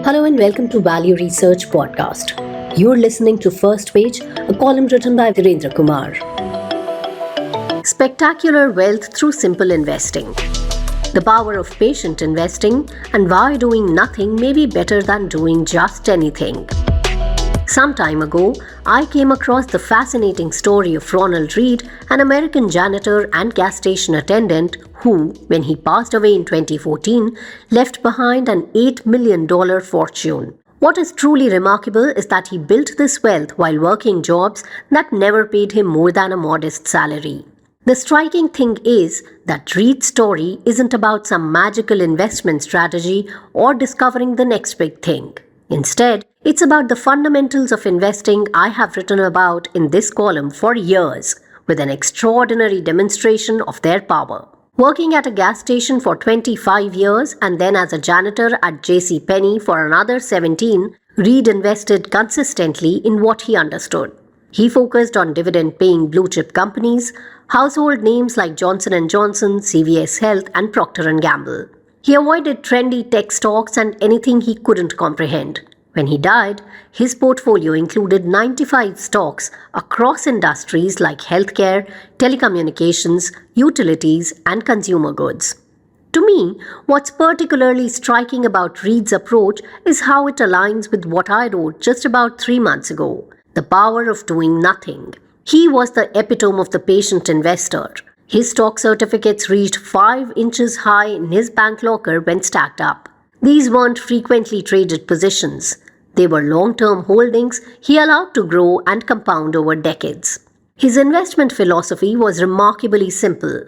Hello and welcome to Value Research Podcast. You're listening to First Page, a column written by Virendra Kumar. Spectacular wealth through simple investing. The power of patient investing and why doing nothing may be better than doing just anything. Some time ago, I came across the fascinating story of Ronald Read, an American janitor and gas station attendant who, when he passed away in 2014, left behind an $8 million fortune. What is truly remarkable is that he built this wealth while working jobs that never paid him more than a modest salary. The striking thing is that Read's story isn't about some magical investment strategy or discovering the next big thing. Instead, it's about the fundamentals of investing I have written about in this column for years, with an extraordinary demonstration of their power. Working at a gas station for 25 years and then as a janitor at JCPenney for another 17, Read invested consistently in what he understood. He focused on dividend-paying blue-chip companies, household names like Johnson & Johnson, CVS Health, and Procter & Gamble. He avoided trendy tech stocks and anything he couldn't comprehend. When he died, his portfolio included 95 stocks across industries like healthcare, telecommunications, utilities, and consumer goods. To me, what's particularly striking about Read's approach is how it aligns with what I wrote just about 3 months ago, the power of doing nothing. He was the epitome of the patient investor. His stock certificates reached 5 inches high in his bank locker when stacked up. These weren't frequently traded positions. They were long-term holdings he allowed to grow and compound over decades. His investment philosophy was remarkably simple.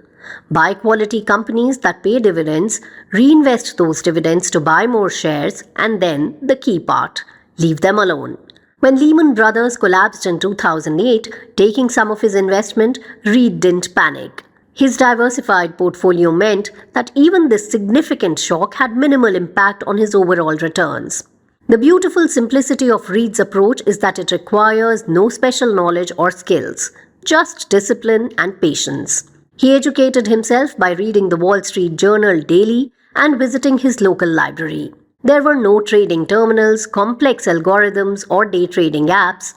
Buy quality companies that pay dividends, reinvest those dividends to buy more shares, and then the key part, leave them alone. When Lehman Brothers collapsed in 2008, taking some of his investment, Read didn't panic. His diversified portfolio meant that even this significant shock had minimal impact on his overall returns. The beautiful simplicity of Read's approach is that it requires no special knowledge or skills, just discipline and patience. He educated himself by reading the Wall Street Journal daily and visiting his local library. There were no trading terminals, complex algorithms, or day trading apps.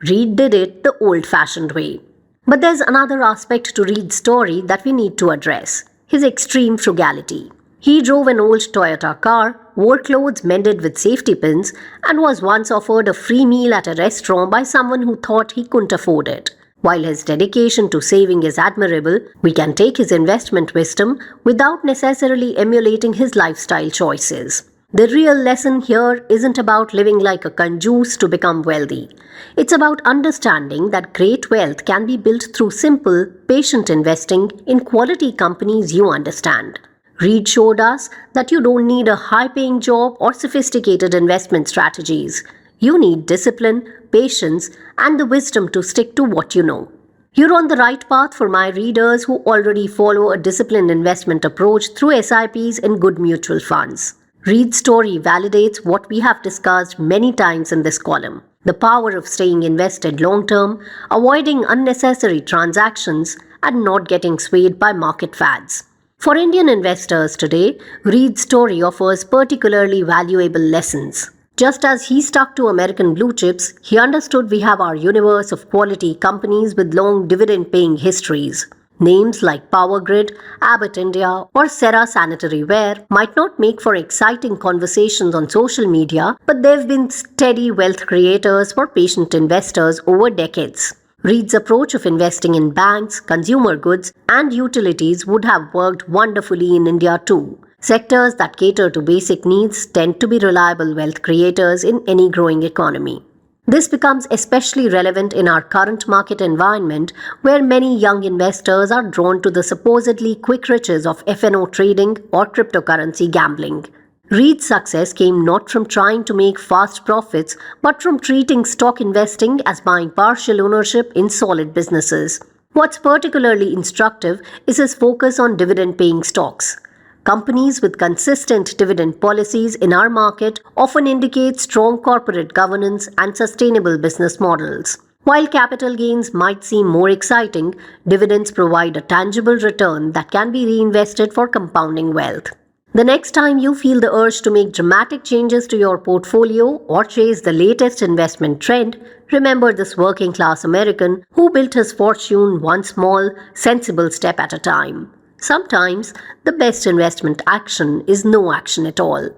Read did it the old-fashioned way. But there's another aspect to Read's story that we need to address: his extreme frugality. He drove an old Toyota car, wore clothes mended with safety pins, and was once offered a free meal at a restaurant by someone who thought he couldn't afford it. While his dedication to saving is admirable, we can take his investment wisdom without necessarily emulating his lifestyle choices. The real lesson here isn't about living like a conjuice to become wealthy. It's about understanding that great wealth can be built through simple, patient investing in quality companies you understand. Read showed us that you don't need a high-paying job or sophisticated investment strategies. You need discipline, patience, and the wisdom to stick to what you know. You're on the right path for my readers who already follow a disciplined investment approach through SIPs and good mutual funds. Read's story validates what we have discussed many times in this column: the power of staying invested long-term, avoiding unnecessary transactions, and not getting swayed by market fads. For Indian investors today, Read's story offers particularly valuable lessons. Just as he stuck to American blue chips, he understood we have our universe of quality companies with long dividend-paying histories. Names like Power Grid, Abbott India, or Cera Sanitary Ware might not make for exciting conversations on social media, but they've been steady wealth creators for patient investors over decades. Read's approach of investing in banks, consumer goods, and utilities would have worked wonderfully in India too. Sectors that cater to basic needs tend to be reliable wealth creators in any growing economy. This becomes especially relevant in our current market environment, where many young investors are drawn to the supposedly quick riches of F&O trading or cryptocurrency gambling. Read's success came not from trying to make fast profits, but from treating stock investing as buying partial ownership in solid businesses. What's particularly instructive is his focus on dividend-paying stocks. Companies with consistent dividend policies in our market often indicate strong corporate governance and sustainable business models. While capital gains might seem more exciting, dividends provide a tangible return that can be reinvested for compounding wealth. The next time you feel the urge to make dramatic changes to your portfolio or chase the latest investment trend, remember this working class American who built his fortune one small, sensible step at a time. Sometimes, the best investment action is no action at all.